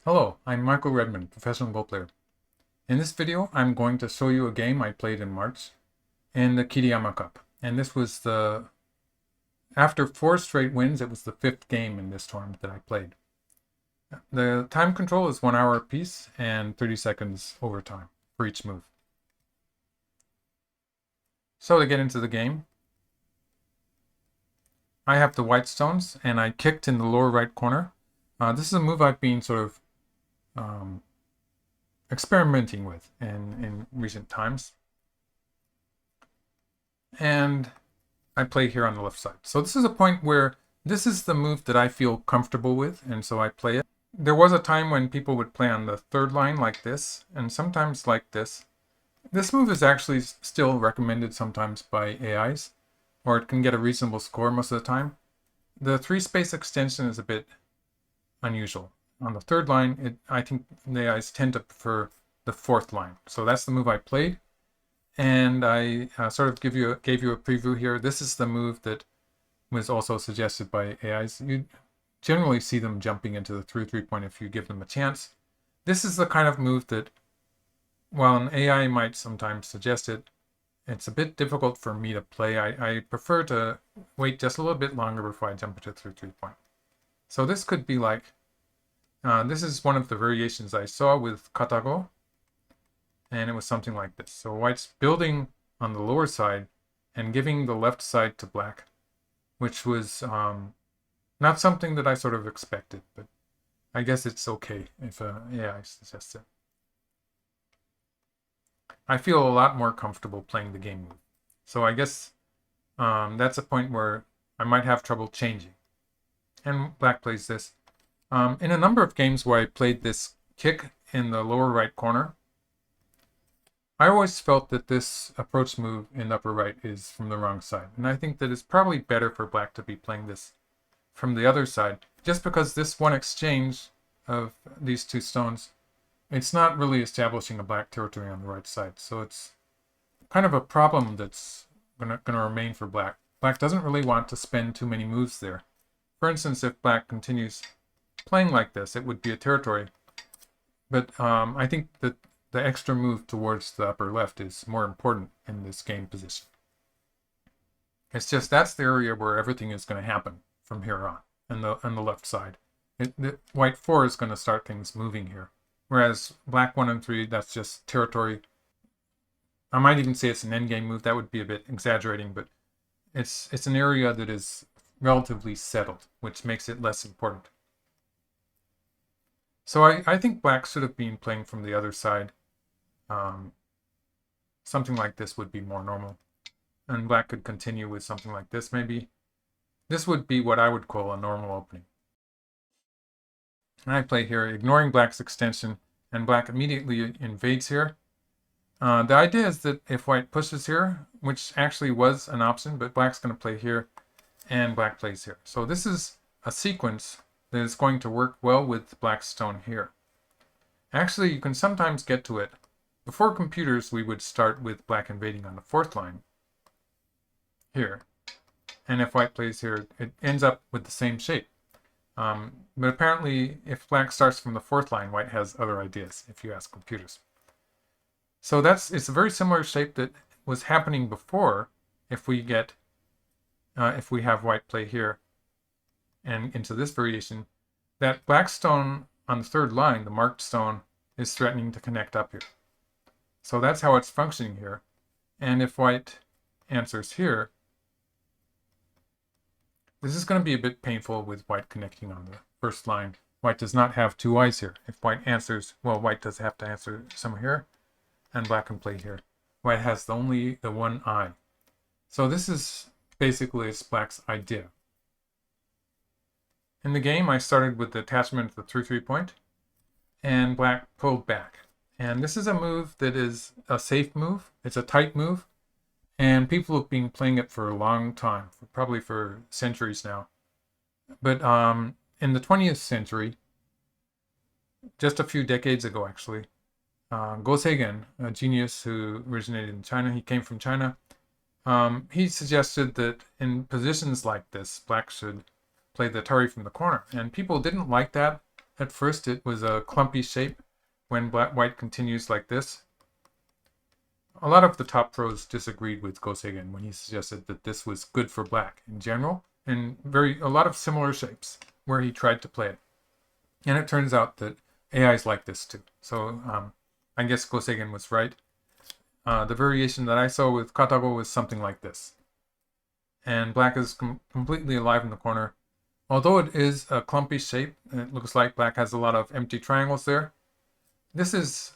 Hello, I'm Michael Redmond, professional Go player. In this video, I'm going to show you a game I played in March in the Kiriyama Cup. And this was after 4 straight wins, it was the 5th game in this tournament that I played. The time control is 1 hour apiece and 30 seconds overtime for each move. So to get into the game, I have the white stones and I kicked in the lower right corner. This is a move I've been sort of experimenting with in recent times. And I play here on the left side. So this is a point where this is the move that I feel comfortable with, and so I play it. There was a time when people would play on the third line like this, and sometimes like this. This move is actually still recommended sometimes by AIs, or it can get a reasonable score most of the time. The 3-space extension is a bit unusual. On the third line, I think the AIs tend to prefer the 4th line. So that's the move I played. And I sort of gave you a preview here. This is the move that was also suggested by AIs. You generally see them jumping into the through 3-point if you give them a chance. This is the kind of move that, while an AI might sometimes suggest it, it's a bit difficult for me to play. I prefer to wait just a little bit longer before I jump into through 3-point. So this could be like, this is one of the variations I saw with AlphaGo. And it was something like this. So white's building on the lower side and giving the left side to black, which was not something that I sort of expected, but I guess it's okay if AI suggests it. I feel a lot more comfortable playing the game move. So I guess that's a point where I might have trouble changing. And black plays this. In a number of games where I played this kick in the lower right corner, I always felt that this approach move in the upper right is from the wrong side. And I think that it's probably better for black to be playing this from the other side, just because this one exchange of these two stones, it's not really establishing a black territory on the right side. So it's kind of a problem that's going to remain for black. Black doesn't really want to spend too many moves there. For instance, if black continues playing like this, it would be a territory. But I think that the extra move towards the upper left is more important in this game position. It's just that's the area where everything is going to happen from here on, on the left side. The white 4 is going to start things moving here, whereas black 1 and 3, that's just territory. I might even say it's an endgame move. That would be a bit exaggerating, but it's an area that is relatively settled, which makes it less important. So I think black should have been playing from the other side. Something like this would be more normal. And black could continue with something like this maybe. This would be what I would call a normal opening. And I play here, ignoring black's extension, and black immediately invades here. The idea is that if white pushes here, which actually was an option, but black's going to play here, and black plays here. So this is a sequence that is going to work well with black's stone here. Actually, you can sometimes get to it. Before computers, we would start with black invading on the 4th line here. And if white plays here, it ends up with the same shape. But apparently, if black starts from the 4th line, white has other ideas, if you ask computers. So it's a very similar shape that was happening before if we have white play here and into this variation. That black stone on the 3rd line, the marked stone, is threatening to connect up here. So that's how it's functioning here. And if white answers here, this is going to be a bit painful with white connecting on the 1st line. White does not have 2 eyes here. If white answers, well, white does have to answer somewhere here, and black can play here. White has only the 1 eye. So this is basically black's idea. In the game, I started with the attachment of the through 3-point, and black pulled back. And this is a move that is a safe move. It's a tight move. And people have been playing it for a long time, probably for centuries now. But in the 20th century, just a few decades ago actually, Go, a genius who originated in China, he came from China, he suggested that in positions like this, black should play the Atari from the corner. And people didn't like that At first it was a clumpy shape when white continues like this. A lot of the top pros disagreed with Goseigen when he suggested that this was good for black in general, and a lot of similar shapes where he tried to play it. And it turns out that AIs like this too. So I guess Goseigen was right. The variation that I saw with Katago was something like this. And black is completely alive in the corner. Although it is a clumpy shape, it looks like black has a lot of empty triangles there. This is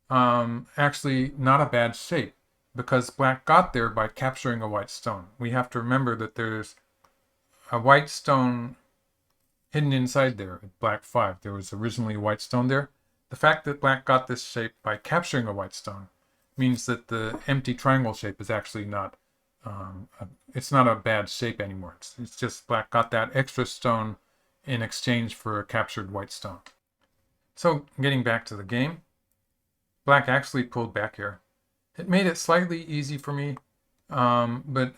actually not a bad shape because black got there by capturing a white stone. We have to remember that there's a white stone hidden inside there at black 5. There was originally a white stone there. The fact that black got this shape by capturing a white stone means that the empty triangle shape is actually not, it's not a bad shape anymore. It's just black got that extra stone in exchange for a captured white stone. So getting back to the game, black actually pulled back here. It made it slightly easy for me, but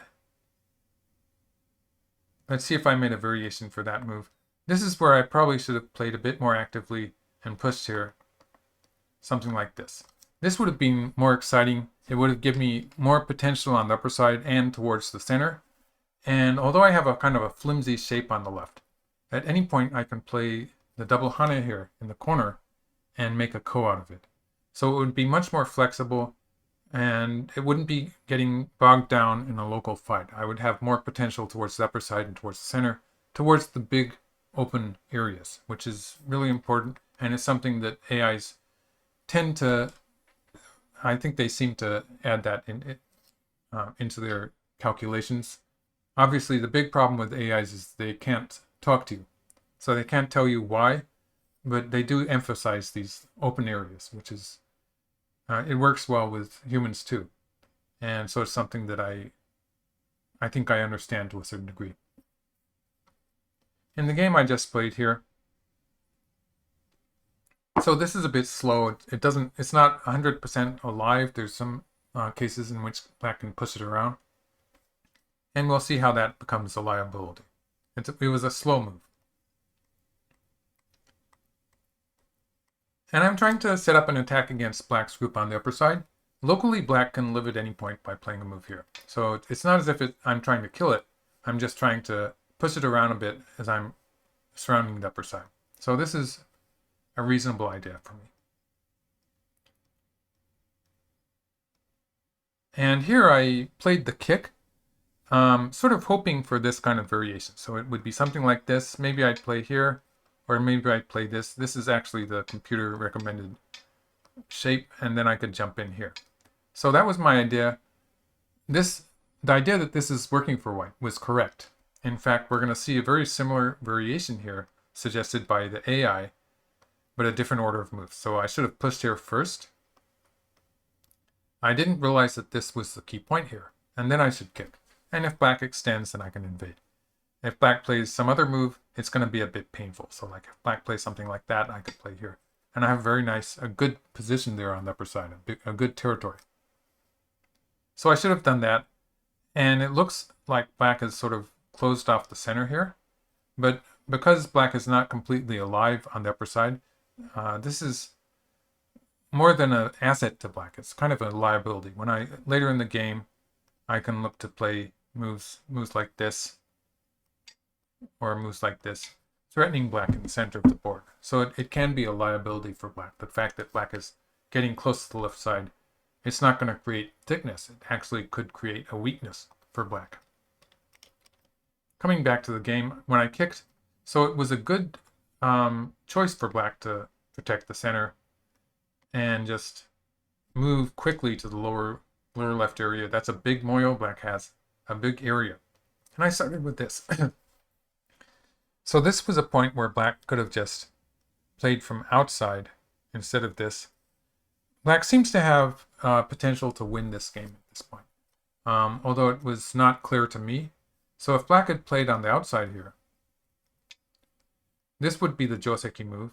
let's see if I made a variation for that move. This is where I probably should have played a bit more actively and pushed here. Something like this. This would have been more exciting. It would have given me more potential on the upper side and towards the center. And although I have a kind of a flimsy shape on the left, at any point I can play the double hane here in the corner and make a ko out of it. So it would be much more flexible and it wouldn't be getting bogged down in a local fight. I would have more potential towards the upper side and towards the center, towards the big open areas, which is really important. And it's something that AIs tend to, I think they seem to add that into their calculations. Obviously, the big problem with AIs is they can't talk to you. So they can't tell you why, but they do emphasize these open areas, which is, it works well with humans too. And so it's something that I think I understand to a certain degree. In the game I just played here, so this is a bit slow. It's not 100% alive. There's some cases in which black can push it around. And we'll see how that becomes a liability. It was a slow move. And I'm trying to set up an attack against black's group on the upper side. Locally, black can live at any point by playing a move here. So it's not as if I'm trying to kill it. I'm just trying to push it around a bit as I'm surrounding the upper side. So this is a reasonable idea for me. And here I played the kick, sort of hoping for this kind of variation. So it would be something like this. Maybe I'd play here, or maybe I'd play this. This is actually the computer recommended shape, and then I could jump in here. So that was my idea. The idea that this is working for white was correct. In fact, we're going to see a very similar variation here suggested by the AI, but a different order of moves. So I should have pushed here first. I didn't realize that this was the key point here, and then I should kick. And if black extends, then I can invade. If black plays some other move, it's going to be a bit painful. So like if black plays something like that, I could play here. And I have a good position there on the upper side, a good territory. So I should have done that. And it looks like black is sort of closed off the center here. But because black is not completely alive on the upper side, this is more than an asset to black. It's kind of a liability. Later in the game, I can look to play moves like this, or moves like this, threatening black in the center of the board. So it can be a liability for black. The fact that black is getting close to the left side, it's not going to create thickness. It actually could create a weakness for black. Coming back to the game, when I kicked, so it was a good choice for black to protect the center and just move quickly to the lower left area. That's a big moyo. Black has a big area. And I started with this. So this was a point where black could have just played from outside instead of this. Black seems to have potential to win this game at this point, although it was not clear to me. So if black had played on the outside here, this would be the joseki move.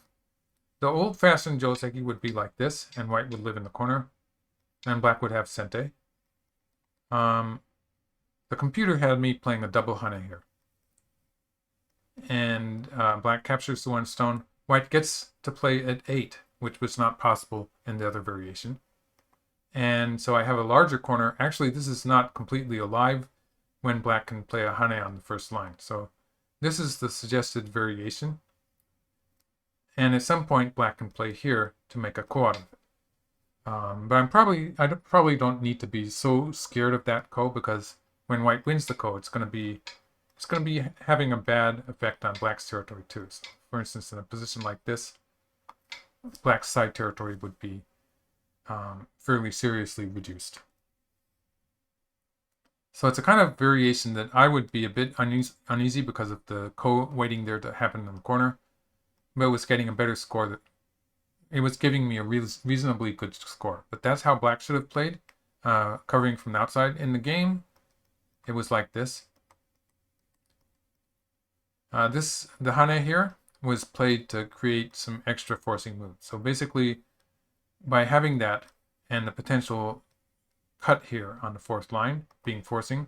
The old-fashioned joseki would be like this, and white would live in the corner, and black would have sente. The computer had me playing a double hane here. And black captures the one stone. white gets to play at 8, which was not possible in the other variation. And so I have a larger corner. Actually, this is not completely alive when black can play a hane on the first line. So this is the suggested variation. And at some point, black can play here to make a ko out of it. But I probably don't need to be so scared of that ko, because when white wins the ko, it's going to be having a bad effect on black's territory too. So, for instance, in a position like this, black's side territory would be fairly seriously reduced. So it's a kind of variation that I would be a bit uneasy because of the ko waiting there to happen in the corner, but it was getting a better score. That it was giving me a reasonably good score. But that's how black should have played, covering from the outside. In the game, it was like this. The hane here was played to create some extra forcing moves. So basically, by having that and the potential cut here on the fourth line being forcing,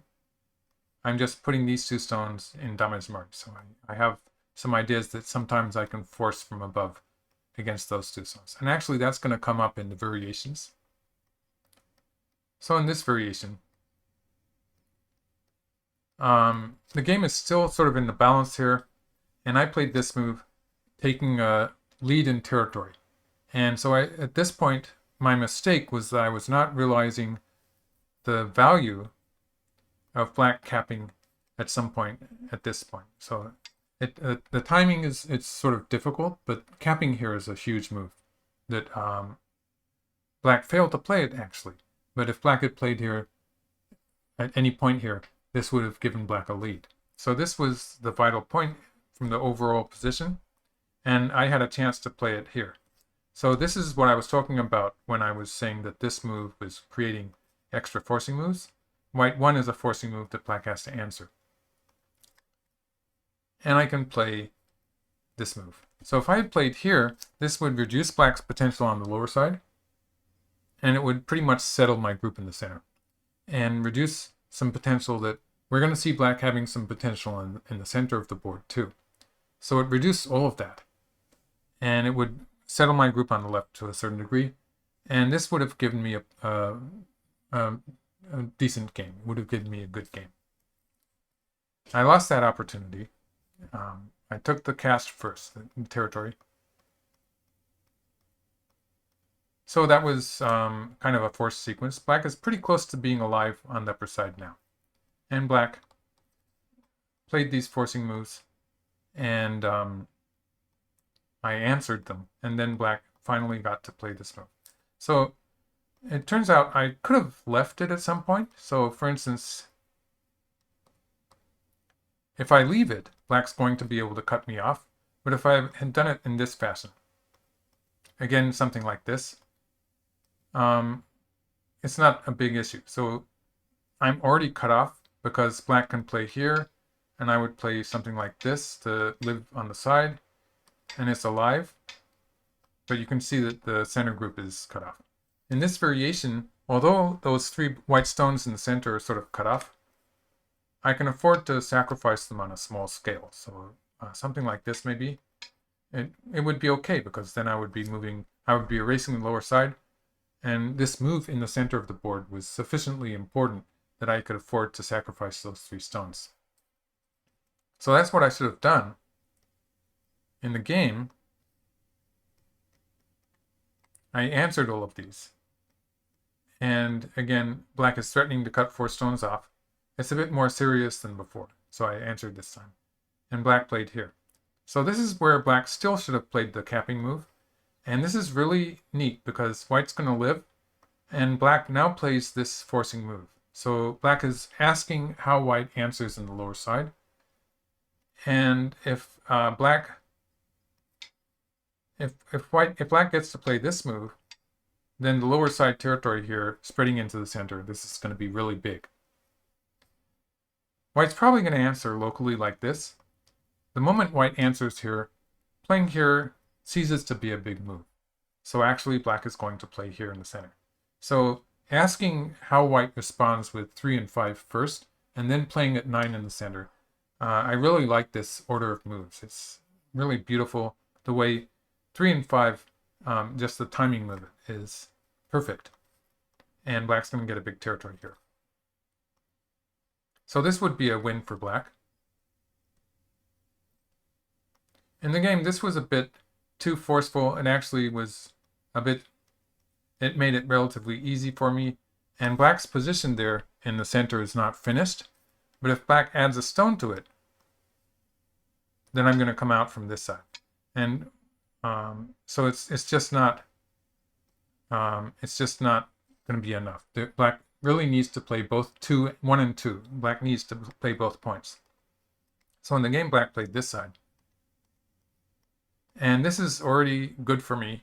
I'm just putting these two stones in damage mark. So I have some ideas that sometimes I can force from above against those two stones. And actually that's going to come up in the variations. So in this variation, the game is still sort of in the balance here, and I played this move taking a lead in territory. And so at this point, my mistake was that I was not realizing the value of black capping at some point at this point. So the timing it's sort of difficult, but capping here is a huge move that black failed to play it actually. But if black had played here at any point here, this would have given black a lead. So this was the vital point from the overall position, and I had a chance to play it here. So this is what I was talking about when I was saying that this move was creating extra forcing moves. White 1 is a forcing move that black has to answer. And I can play this move. So if I had played here, this would reduce black's potential on the lower side, and it would pretty much settle my group in the center, and reduce some potential that we're going to see black having some potential in the center of the board too. So it reduced all of that, and it would settle my group on the left to a certain degree, and this would have given me a decent game. It would have given me a good game. I lost that opportunity. I took the cast first, the territory. So that was kind of a forced sequence. Black is pretty close to being alive on the upper side now. And black played these forcing moves, and I answered them. And then black finally got to play this move. So it turns out I could have left it at some point. So for instance, if I leave it, black's going to be able to cut me off. But if I had done it in this fashion, again, something like this, it's not a big issue. So I'm already cut off because black can play here, and I would play something like this to live on the side, and it's alive. But you can see that the center group is cut off. In this variation, although those 3 white stones in the center are sort of cut off, I can afford to sacrifice them on a small scale. So something like this maybe, it would be okay, because then I would be erasing the lower side, and this move in the center of the board was sufficiently important that I could afford to sacrifice those 3 stones. So that's what I should have done. In the game, I answered all of these. And again, black is threatening to cut 4 stones off. It's a bit more serious than before, so I answered this time. And black played here. So this is where black still should have played the capping move. And this is really neat because white's going to live, and black now plays this forcing move. So black is asking how white answers in the lower side. And if black gets to play this move, then the lower side territory here spreading into the center, this is going to be really big. White's probably going to answer locally like this. The moment white answers here, playing here ceases to be a big move. So actually black is going to play here in the center. So asking how white responds with 3 and 5 first, and then playing at 9 in the center. I really like this order of moves. It's really beautiful the way 3 and 5, just the timing of it is perfect. And black's going to get a big territory here. So this would be a win for black. In the game, this was a bit too forceful. It actually was a bit, it made it relatively easy for me. And black's position there in the center is not finished. But if black adds a stone to it, then I'm going to come out from this side. And so it's just not going to be enough. Black really needs to play both 1 and 2. Black needs to play both points. So in the game, black played this side. And this is already good for me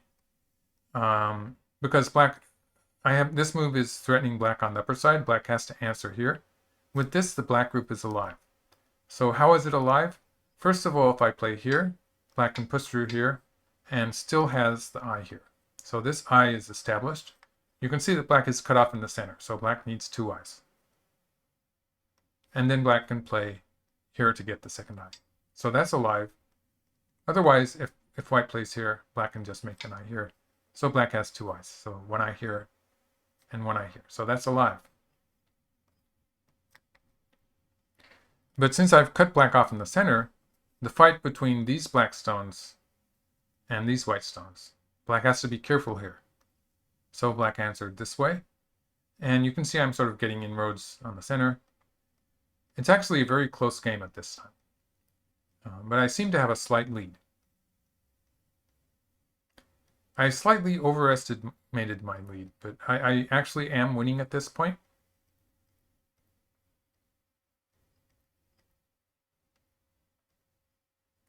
because this move is threatening black on the upper side. Black has to answer here. With this, the black group is alive. So how is it alive? First of all, if I play here, black can push through here and still has the eye here. So this eye is established. You can see that black is cut off in the center, so black needs 2 eyes. And then black can play here to get the second eye. So that's alive. Otherwise, if white plays here, black can just make an eye here. So black has 2 eyes. So 1 eye here and 1 eye here. So that's alive. But since I've cut black off in the center, the fight between these black stones and these white stones, black has to be careful here. So black answered this way. And you can see I'm sort of getting inroads on the center. It's actually a very close game at this time. But I seem to have a slight lead. I slightly overestimated my lead, but I actually am winning at this point.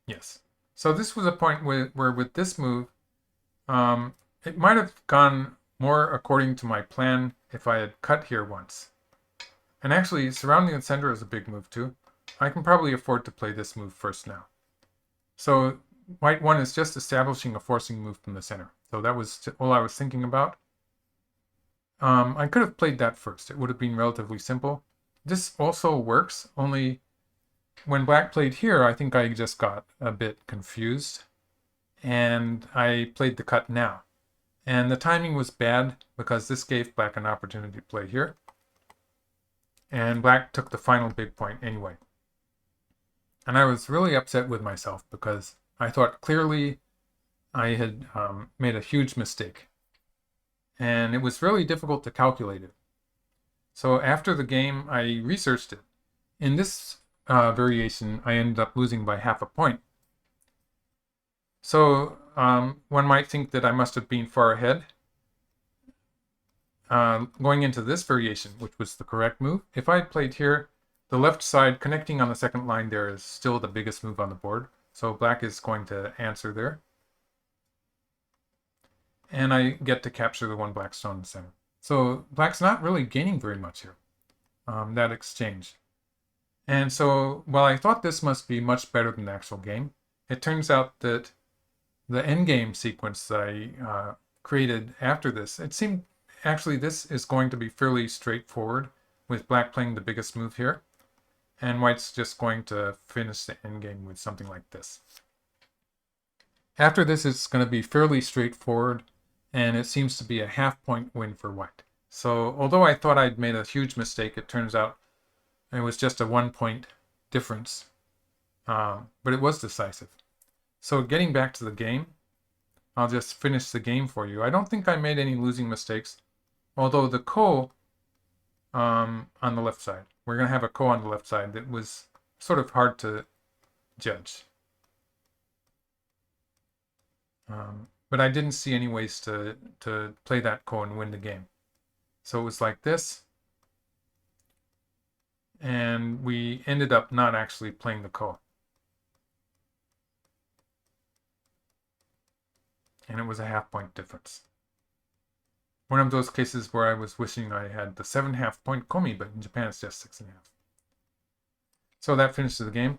Yes. So this was a point where with this move, it might have gone more according to my plan if I had cut here once. And actually, surrounding the center is a big move too. I can probably afford to play this move first now. So white 1 is just establishing a forcing move from the center. So that was all I was thinking about. I could have played that first. It would have been relatively simple. This also works, only when black played here, I think I just got a bit confused. And I played the cut now. And the timing was bad because this gave black an opportunity to play here. And black took the final big point anyway. And I was really upset with myself because I thought clearly I had made a huge mistake. And it was really difficult to calculate it. So after the game, I researched it. In this variation, I ended up losing by half a point. So one might think that I must have been far ahead. Going into this variation, which was the correct move, if I had played here, the left side connecting on the second line there is still the biggest move on the board. So black is going to answer there. And I get to capture the 1 black stone in the center. So black's not really gaining very much here, that exchange. And so while I thought this must be much better than the actual game, it turns out that the endgame sequence that I created after this, it seemed actually this is going to be fairly straightforward with black playing the biggest move here. And white's just going to finish the endgame with something like this. After this, it's going to be fairly straightforward, and it seems to be a half-point win for white. So although I thought I'd made a huge mistake, it turns out it was just a 1-point difference, but it was decisive. So getting back to the game, I'll just finish the game for you. I don't think I made any losing mistakes, although the ko on the left side, we're going to have a ko on the left side that was sort of hard to judge. But I didn't see any ways to play that ko and win the game. So it was like this. And we ended up not actually playing the ko. And it was a half-point difference. One of those cases where I was wishing I had the 7.5-point komi, but in Japan it's just 6.5. So that finishes the game.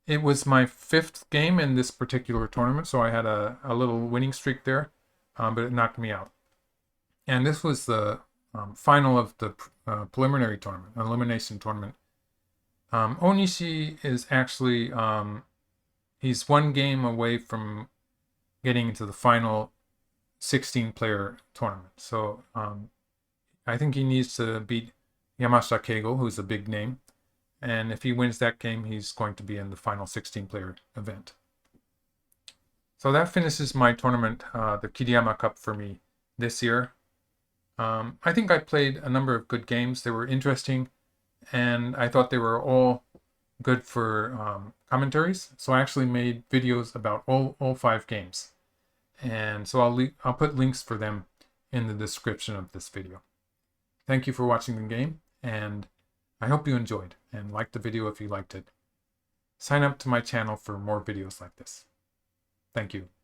It was my 5th game in this particular tournament, so I had a little winning streak there, but it knocked me out. And this was the final of the preliminary tournament, elimination tournament. Onishi is actually, he's 1 game away from getting into the final 16-player tournament. So I think he needs to beat Yamashita Keigo, who's a big name. And if he wins that game, he's going to be in the final 16-player event. So that finishes my tournament, the Kiriyama Cup for me this year. I think I played a number of good games. They were interesting, and I thought they were all good for commentaries. So I actually made videos about all 5 games. And so I'll put links for them in the description of this video. Thank you for watching the game, and I hope you enjoyed and liked the video if you liked it. Sign up to my channel for more videos like this. Thank you.